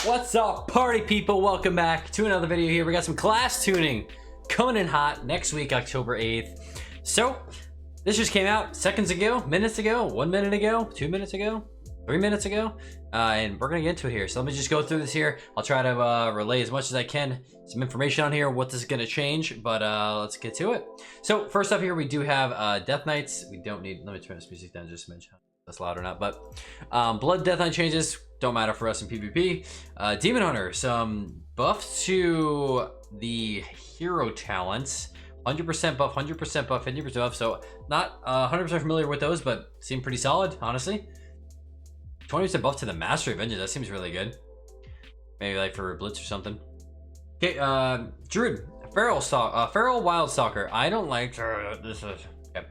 What's up, party people? Welcome back to another video here. We got some class tuning coming in hot next week, October 8th. So, this just came out seconds ago, minutes ago, 1 minute ago, 2 minutes ago, 3 minutes ago, and we're gonna get into it here. So let me just go through this here. I'll try to relay as much as I can, some information on here, what this is gonna change, but let's get to it. So first up here, we do have Death Knights. We don't need, let me turn this music down just to mention that's loud or not, but Blood Death Knight changes don't matter for us in PvP. Demon Hunter, some buffs to the hero talents. 100% buff, 100% buff, 50% buff. So not 100% familiar with those, but seem pretty solid, honestly. 20% buff to the Mastery of Vengeance. That seems really good. Maybe like for Blitz or something. Okay, Druid, Feral Wild Stalker. I don't like this. Okay.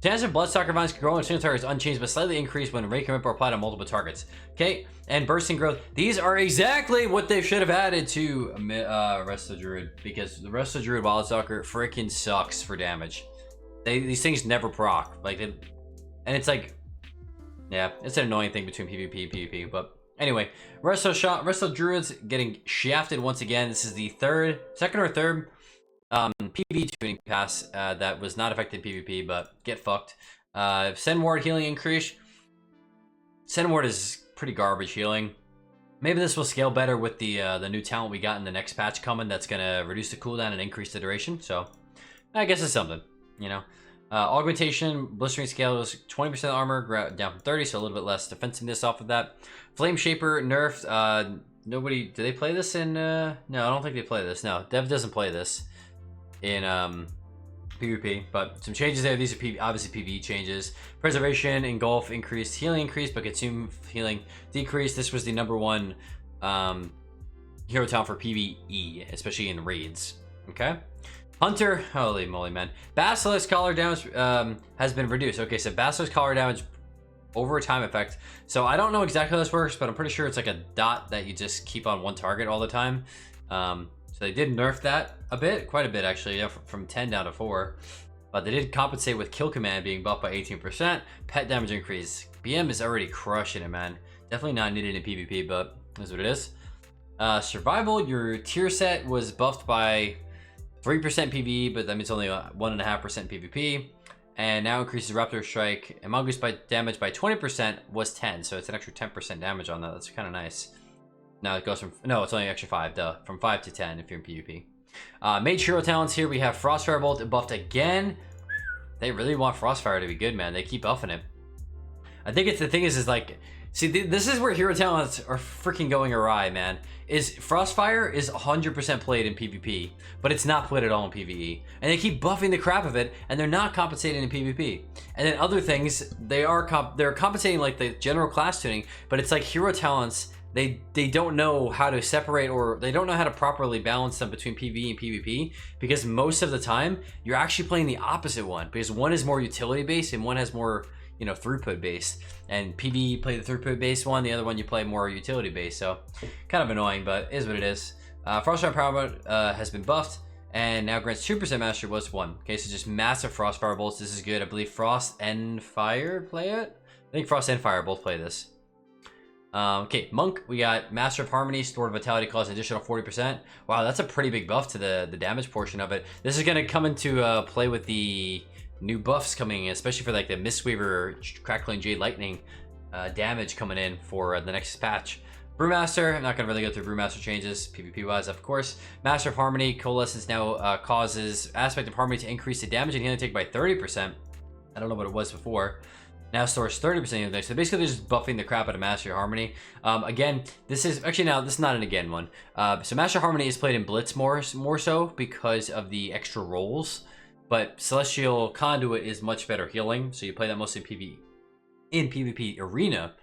Chance of Bloodstalker vines can grow on single target is unchanged, but slightly increased when Ray can rip or apply to multiple targets. Okay, and Bursting Growth. These are exactly what they should have added to Resto Druid, because the Resto Druid Wildstalker freaking sucks for damage. These things never proc, and it's like, yeah, it's an annoying thing between PvP and PvP. But anyway, Resto Druids getting shafted once again. This is the second or third PvP tuning pass that was not affected in PvP, but get fucked. Send Ward healing increase. Send Ward is pretty garbage healing. Maybe this will scale better with the new talent we got in the next patch coming. That's gonna reduce the cooldown and increase the duration. So I guess it's something, you know. Augmentation, blistering scale is 20% armor down from 30, so a little bit less defensiveness off of that. Flame Shaper nerfed. Nobody, do they play this in? No, I don't think they play this. No, Dev doesn't play this in PvP, but some changes there. These are obviously PvE changes. Preservation, Engulf increased, healing increased, but Consume healing decreased. This was the #1 hero talent for PvE, especially in raids. Okay. Hunter, holy moly, man. Basilisk collar damage has been reduced. Okay, so Basilisk collar damage over a time effect. So I don't know exactly how this works, but I'm pretty sure it's like a dot that you just keep on one target all the time. So they did nerf that a bit, quite a bit actually, yeah, from 10 down to 4. But they did compensate with Kill Command being buffed by 18%. Pet damage increase. BM is already crushing it, man. Definitely not needed in PvP, but that's what it is. Survival, your tier set was buffed by 3% PvE, but that means only 1.5% PvP. And now increases Raptor Strike and Mongoose by damage by 20% was 10, so it's an extra 10% damage on that. That's kind of nice. Now it goes from, no, it's only an extra 5, duh. From 5 to 10 if you're in PvP. Mage hero talents here, we have Frostfire Bolt buffed again. They really want Frostfire to be good, man. They keep buffing it. I think it's the thing is like, see, this is where hero talents are freaking going awry, man. Is Frostfire is 100% played in PvP, but it's not played at all in PvE. And they keep buffing the crap of it, and they're not compensating in PvP. And then other things, they're compensating like the general class tuning, but it's like hero talents, they don't know how to separate, or they don't know how to properly balance them between PvE and PvP, because most of the time you're actually playing the opposite one, because one is more utility based and one has more, you know, throughput based. And PvE you play the throughput based one, the other one you play more utility based. So kind of annoying, but is what it is. Frostfire Power Mode has been buffed and now grants 2% mastery was 1. Okay, so just massive Frostfire bolts. This is good. I believe Frost and Fire play it. I think Frost and Fire both play this. Okay, Monk, we got Master of Harmony, Stored Vitality causes an additional 40%. Wow, that's a pretty big buff to the damage portion of it. This is going to come into play with the new buffs coming in, especially for like the Mistweaver, Crackling Jade Lightning damage coming in for the next patch. Brewmaster, I'm not going to really go through Brewmaster changes, PvP wise, of course. Master of Harmony, Coalescence now causes Aspect of Harmony to increase the damage and healing take by 30%. I don't know what it was before. Now stores 30% healing take. So basically they're just buffing the crap out of Master of Harmony. Again, this is actually, now this is not an again one. So Master of Harmony is played in Blitz more so because of the extra rolls. But Celestial Conduit is much better healing, so you play that mostly in PvP arena.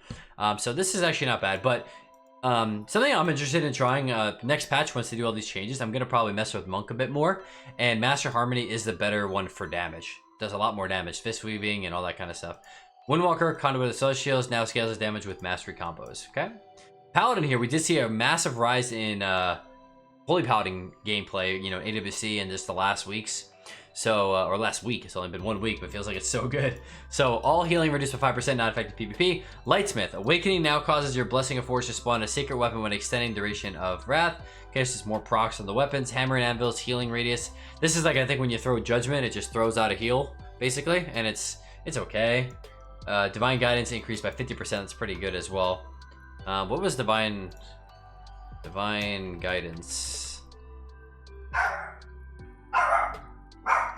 So this is actually not bad, but something I'm interested in trying next patch, once they do all these changes, I'm gonna probably mess with Monk a bit more, and Master Harmony is the better one for damage. Does a lot more damage, fist weaving and all that kind of stuff. Windwalker, Conduit of Celestials, now scales his damage with mastery combos. Okay, Paladin here, we did see a massive rise in Holy Paladin gameplay, you know, AWC in just the last weeks. So, or last week. It's only been 1 week, but it feels like it's so good. So, all healing reduced by 5%, not effective PvP. Lightsmith, Awakening now causes your Blessing of Force to spawn a sacred weapon when extending duration of Wrath. Okay, this is more procs on the weapons. Hammer and Anvil's healing radius. This is like, I think when you throw Judgment, it just throws out a heal, basically, and it's okay. Divine Guidance increased by 50%. That's pretty good as well. What was Divine Guidance?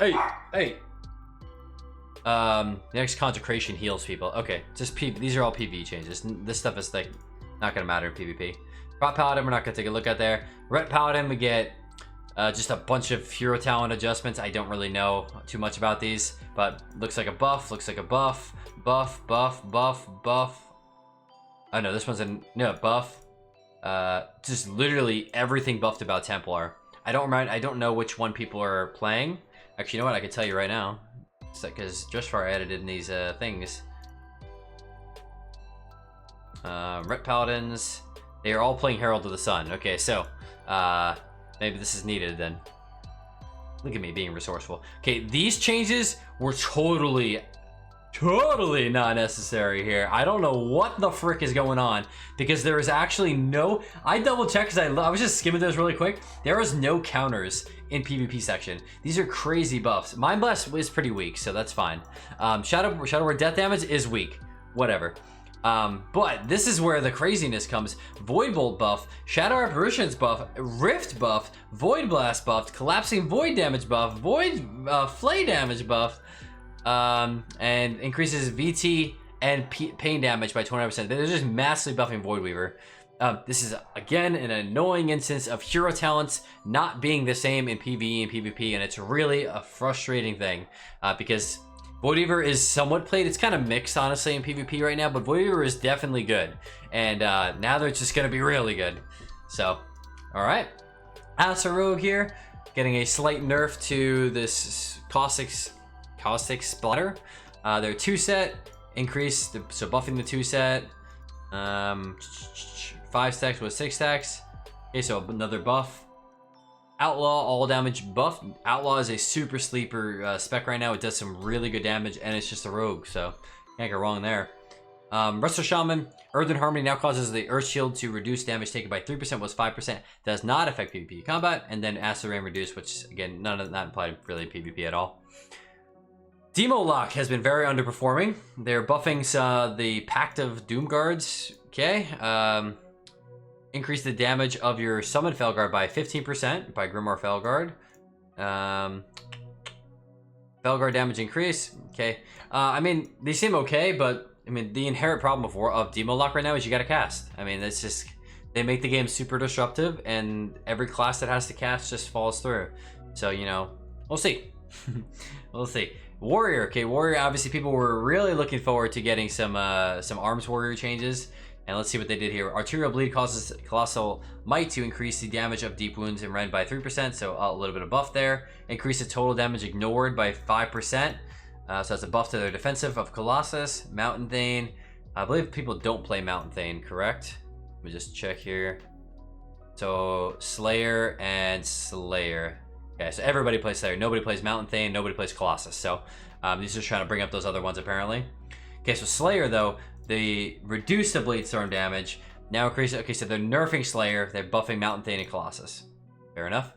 Hey. Next Consecration heals people. Okay, just these are all PvE changes. This stuff is like not gonna matter in PvP. Prot Paladin, we're not gonna take a look at there. Ret Paladin, we get just a bunch of hero talent adjustments. I don't really know too much about these, but looks like a buff. Looks like a buff. Buff. Oh no, this one's a buff. Just literally everything buffed about Templar. I don't know which one people are playing. Actually, you know what? I can tell you right now. It's like, because just for added in these things. Ret Paladins. They are all playing Herald of the Sun. Okay, so maybe this is needed then. Look at me being resourceful. Okay, these changes were totally not necessary here. I don't know what the frick is going on, because there is actually no... I double checked because I was just skimming those really quick. There is no counters in PvP section. These are crazy buffs. Mind Bless is pretty weak, so that's fine. Shadow Word Death Damage is weak. Whatever. But this is where the craziness comes. Void Bolt buff, Shadow Apparitions buff, Rift buff, Void Blast buff, Collapsing Void damage buff, Void Flay damage buff, and increases VT and pain damage by 29%. They're just massively buffing Void Weaver. This is, again, an annoying instance of hero talents not being the same in PvE and PvP, and it's really a frustrating thing, because Void Weaver is somewhat played. It's kind of mixed, honestly, in PvP right now, but Void Weaver is definitely good. And now they're just going to be really good. So, alright. Asa Rogue here, getting a slight nerf to this Caustic Splatter. Their 2-set increase, so buffing the 2-set. 5 stacks with 6 stacks. Okay, so another buff. Outlaw, all damage buff. Outlaw is a super sleeper spec right now. It does some really good damage, and it's just a rogue, so can't go wrong there. Resto Shaman, Earthen Harmony now causes the Earth Shield to reduce damage taken by 3%, was 5%. Does not affect PvP combat, and then Acid Rain reduce, which again, none of that applied really PvP at all. Demo Lock has been very underperforming. They're buffing the Pact of Doom Guards. Okay. Increase the damage of your Summon Felguard by 15% by Grimoire Felguard. Felguard damage increase. Okay. I mean, they seem okay, but I mean, the inherent problem of Demo Lock right now is you gotta cast. I mean, it's just, they make the game super disruptive, and every class that has to cast just falls through. So, you know, we'll see. We'll see. Warrior. Okay, Warrior, obviously people were really looking forward to getting some Arms Warrior changes. And let's see what they did here. Arterial Bleed causes Colossal Might to increase the damage of Deep Wounds and Rend by 3%, so a little bit of buff there. Increase the total damage ignored by 5%, so that's a buff to their defensive of Colossus. Mountain Thane. I believe people don't play Mountain Thane, correct? Let me just check here. So Slayer and Slayer. Okay, so everybody plays Slayer. Nobody plays Mountain Thane. Nobody plays Colossus. So these are trying to bring up those other ones apparently. Okay, so Slayer though, they reduce the Blade Storm damage. Now increase it. Okay, so they're nerfing Slayer. They're buffing Mountain Thane and Colossus. Fair enough.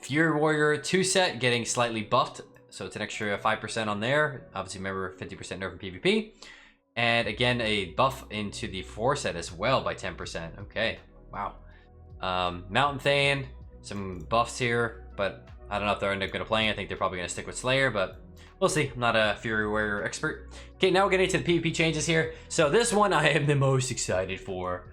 Fury Warrior 2-set getting slightly buffed. So it's an extra 5% on there. Obviously, remember 50% nerf in PvP. And again, a buff into the 4-set as well by 10%. Okay, wow. Mountain Thane, some buffs here, but I don't know if they're going to play. I think they're probably going to stick with Slayer, but we'll see. I'm not a Fury Warrior expert. Okay, now we're getting to the PvP changes here. So this one I am the most excited for.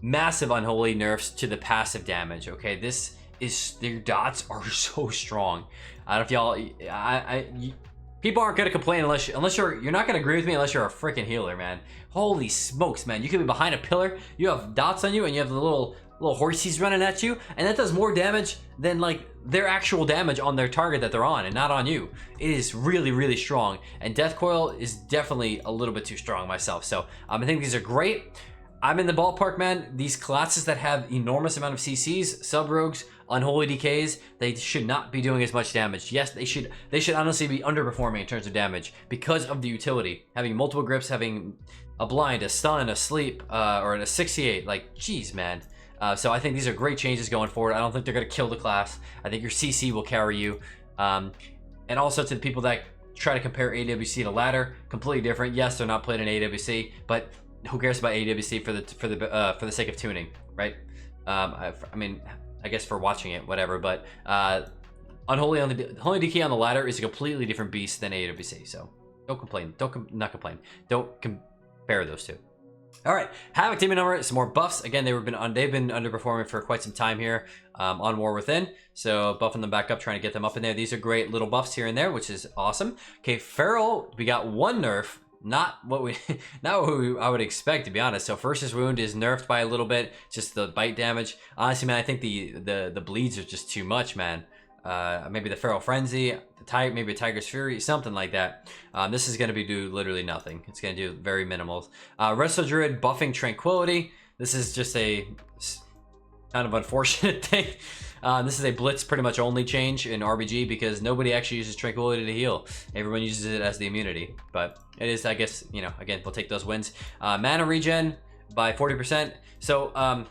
Massive Unholy nerfs to the passive damage. Okay, this is, their dots are so strong. I don't know if y'all, people aren't gonna complain unless you're not gonna agree with me unless you're a freaking healer, man. Holy smokes, man! You could be behind a pillar, you have dots on you, and you have the little horsies running at you, and that does more damage than like their actual damage on their target that they're on, and not on you. It is really, really strong, and Death Coil is definitely a little bit too strong myself. So I think these are great. I'm in the ballpark, man. These classes that have enormous amount of CCs, sub rogues, Unholy Decays, they should not be doing as much damage. Yes, they should honestly be underperforming in terms of damage because of the utility. Having multiple grips, having a blind, a stun, a sleep, or an asphyxiate. Like, geez, man. So I think these are great changes going forward. I don't think they're going to kill the class. I think your CC will carry you. And also to the people that try to compare AWC to ladder, completely different. Yes, they're not playing in AWC, but who cares about AWC for the sake of tuning, right? I mean, I guess for watching it, whatever. But Unholy Decay on the ladder is a completely different beast than AWC. So don't complain. Not complain. Don't compare those two. All right, Havoc Demon Number, some more buffs. Again, they've been underperforming for quite some time here on War Within. So buffing them back up, trying to get them up in there. These are great little buffs here and there, which is awesome. Okay, Feral, we got one nerf. Not what I would expect, to be honest. So Ferocious Wound is nerfed by a little bit, just the bite damage. Honestly, man, I think the bleeds are just too much, man. Maybe the Feral Frenzy, maybe a Tiger's Fury, something like that. This is going to do literally nothing. It's going to do very minimal. Resto Druid buffing Tranquility. This is just a kind of unfortunate thing. This is a blitz pretty much only change in RBG because nobody actually uses Tranquility to heal. Everyone uses it as the immunity, but it is, I guess, you know, again, we'll take those wins. Mana regen by 40%. So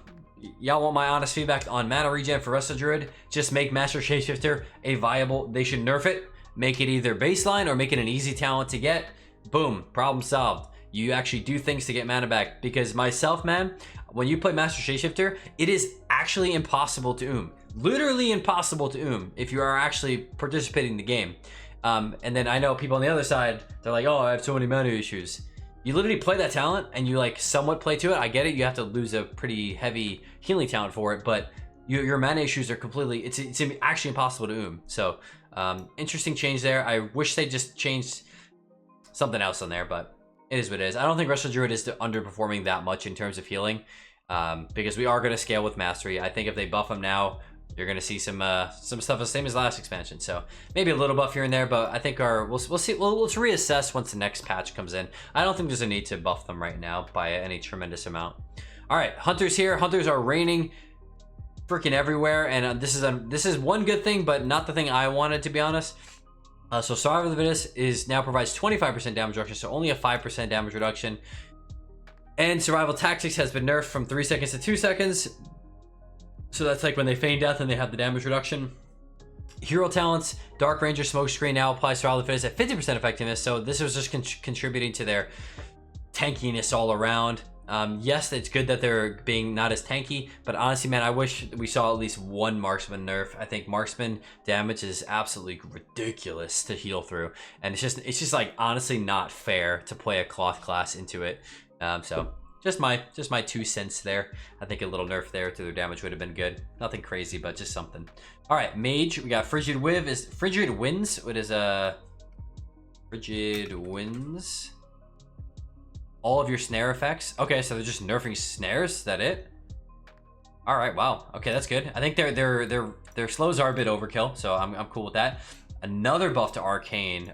y'all want my honest feedback on mana regen for Resto Druid? Just make Master Shapeshifter a viable. They should nerf it, make it either baseline or make it an easy talent to get. Boom, problem solved. You actually do things to get mana back, because myself, man, when you play Master Shapeshifter, it is actually impossible to literally impossible to if you are actually participating in the game. And then I know people on the other side, they're like, oh, I have so many mana issues. You literally play that talent and you like somewhat play to it. I get it, you have to lose a pretty heavy healing talent for it, but your mana issues are completely, it's actually impossible to So interesting change there. I wish they just changed something else on there, but it is what it is. I don't think Resto Druid is underperforming that much in terms of healing, because we are going to scale with Mastery. I think if they buff him now, you're going to see some stuff the same as last expansion. So maybe a little buff here and there, but I think we'll see. Let's reassess once the next patch comes in. I don't think there's a need to buff them right now by any tremendous amount. All right, Hunters here. Hunters are raining freaking everywhere, and this is one good thing, but not the thing I wanted, to be honest. So Survival of the Fittest now provides 25% damage reduction, so only a 5% damage reduction. And Survival Tactics has been nerfed from 3 seconds to 2 seconds. So that's like when they feign death and they have the damage reduction. Hero talents, Dark Ranger Smokescreen now applies Survival of the Fittest at 50% effectiveness. So this was just contributing to their tankiness all around. Yes, it's good that they're being not as tanky, but honestly, man, I wish we saw at least one Marksman nerf. I think Marksman damage is absolutely ridiculous to heal through, and it's just like honestly not fair to play a cloth class into it. So just my 2 cents there. I think a little nerf there to their damage would have been good. Nothing crazy, but just something. All right, Mage, we got Frigid Winds. What is Frigid Winds? All of your snare effects. Okay, so they're just nerfing snares. Is that it? All right, wow. Okay, that's good. I think their slows are a bit overkill, so I'm cool with that. Another buff to Arcane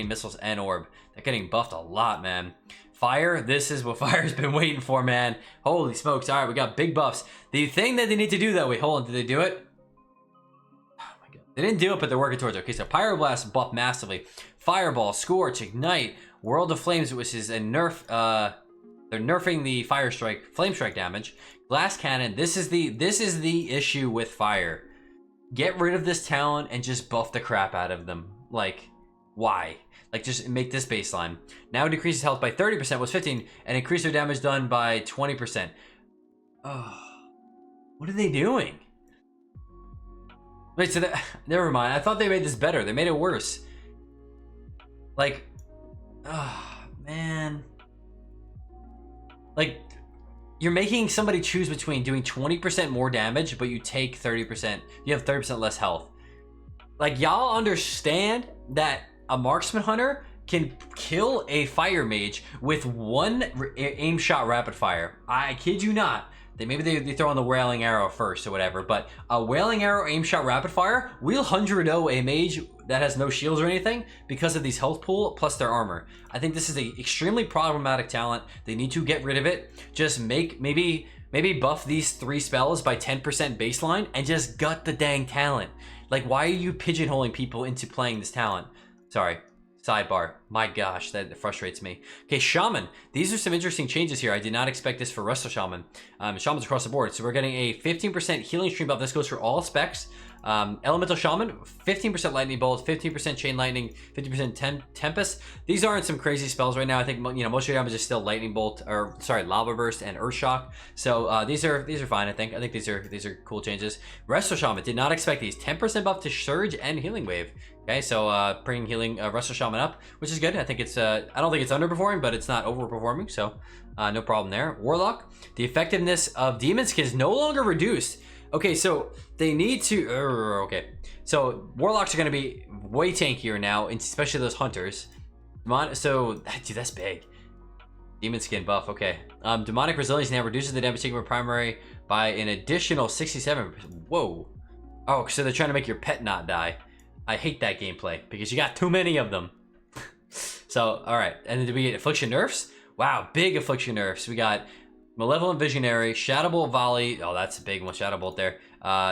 Missiles and Orb. They're getting buffed a lot, man. Fire, this is what Fire's been waiting for, man. Holy smokes. All right, we got big buffs. The thing that they need to do, though, wait, hold on, did they do it? Oh my god. They didn't do it, but they're working towards it. Okay, so Pyroblast buff massively. Fireball, Scorch, Ignite, World of Flames, which is a nerf. They're nerfing the Fire Strike, Flame Strike damage. Glass Cannon, this is the issue with Fire. Get rid of this talent and just buff the crap out of them. Like, why? Like, just make this baseline. Now it decreases health by 30%, was 15, and increase their damage done by 20%. Oh, what are they doing? Wait, so that, never mind. I thought they made this better. They made it worse. Like, oh, man. Like, you're making somebody choose between doing 20% more damage, but you take 30%. You have 30% less health. Like, y'all understand that a Marksman Hunter can kill a Fire Mage with one aim shot rapid fire. I kid you not. Maybe they throw on the Wailing Arrow first or whatever, but a Wailing Arrow aim shot rapid fire will 100-0 a mage that has no shields or anything because of these health pool plus their armor. I think this is an extremely problematic talent. They need to get rid of it. Just maybe maybe buff these 3 spells by 10% baseline and just gut the dang talent. Like, why are you pigeonholing people into playing this talent? Sorry. Sidebar. My gosh, that frustrates me. Okay, Shaman. These are some interesting changes here. I did not expect this for Resto Shaman. Shamans across the board. So we're getting a 15% healing stream buff. This goes for all specs. Elemental Shaman, 15% Lightning Bolt, 15% Chain Lightning, 50% Tempest. These aren't some crazy spells right now. I think most of your damage is still Lightning Bolt, or sorry, Lava Burst and Earth Shock. So these are fine. I think these are cool changes. Resto Shaman, did not expect these. 10% buff to Surge and Healing Wave. Okay, so bringing healing Resto Shaman up, which is good. I think it's I don't think it's underperforming, but it's not overperforming, so no problem there. Warlock, the effectiveness of demon skin is no longer reduced. Okay, so they need to. Okay, so warlocks are going to be way tankier now, especially those hunters. So, dude, that's big. Demon skin buff. Okay, demonic resilience now reduces the damage taken from primary by an additional 67%. Whoa. Oh, so they're trying to make your pet not die. I hate that gameplay because you got too many of them. So, all right, and then did we get affliction nerfs? Wow, big affliction nerfs. We got Malevolent Visionary, Shadow Bolt Volley. Oh, that's a big one. Shadow Bolt there.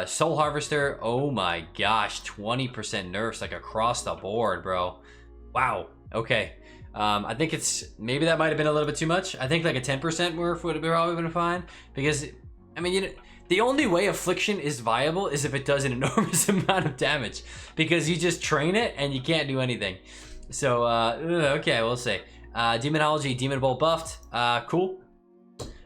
Soul Harvester. Oh my gosh, 20% nerfs like across the board, bro. Wow. Okay. I think it's maybe that might have been a little bit too much. I think like a 10% nerf would have probably been fine because I mean, the only way affliction is viable is if it does an enormous amount of damage because you just train it and you can't do anything. So okay, we'll see. Demonology, Demon Bolt buffed. Cool.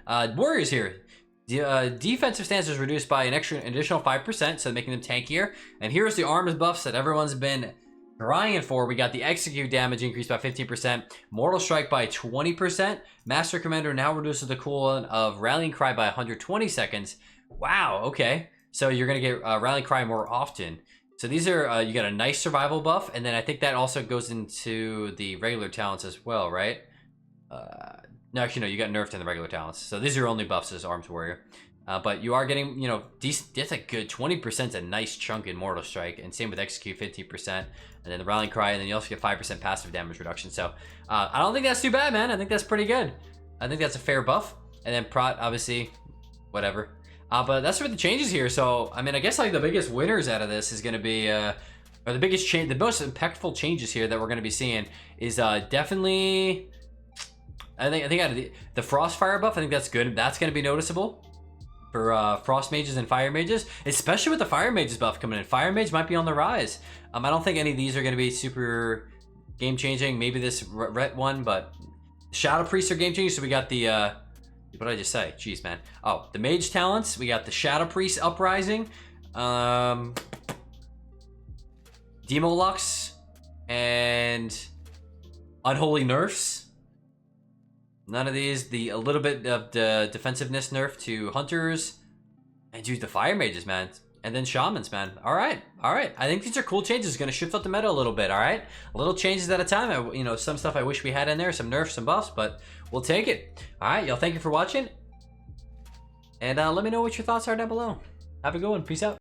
Warriors here. Defensive stance is reduced by an additional 5%, so making them tankier. And here's the arms buffs that everyone's been crying for. We got the execute damage increased by 15%, Mortal Strike by 20%, Master Commander now reduces the cooldown of Rallying Cry by 120 seconds. Wow, okay. So you're going to get Rallying Cry more often. So these are, you got a nice survival buff, and then I think that also goes into the regular talents as well, right? No, actually, no, you got nerfed in the regular talents. So these are only buffs as Arms Warrior. But you are getting, decent, that's a good 20% a nice chunk in Mortal Strike, and same with Execute, 15%, and then the Rallying Cry, and then you also get 5% passive damage reduction. So I don't think that's too bad, man. I think that's pretty good. I think that's a fair buff. And then Prot, obviously, whatever. But that's what the changes here. So, I mean, I guess like the biggest winners out of this is going to be, or the biggest change, the most impactful changes here that we're going to be seeing is definitely, I think out of the Frostfire buff, I think that's good. That's going to be noticeable for Frost Mages and Fire Mages, especially with the Fire Mages buff coming in. Fire Mage might be on the rise. I don't think any of these are going to be super game changing. Maybe this Ret one, but Shadow Priests are game changing. So we got the, what did I just say? Jeez, man. Oh, the Mage talents. We got the Shadow Priest Uprising, Demolux, and Unholy Nerfs. None of these. A little bit of the defensiveness nerf to Hunters. And dude, the Fire Mages, man. And then Shamans, man. All right. I think these are cool changes. Going to shift up the meta a little bit, all right? Little changes at a time. Some stuff I wish we had in there. Some nerfs, some buffs, but we'll take it. All right, y'all, thank you for watching. And let me know what your thoughts are down below. Have a good one. Peace out.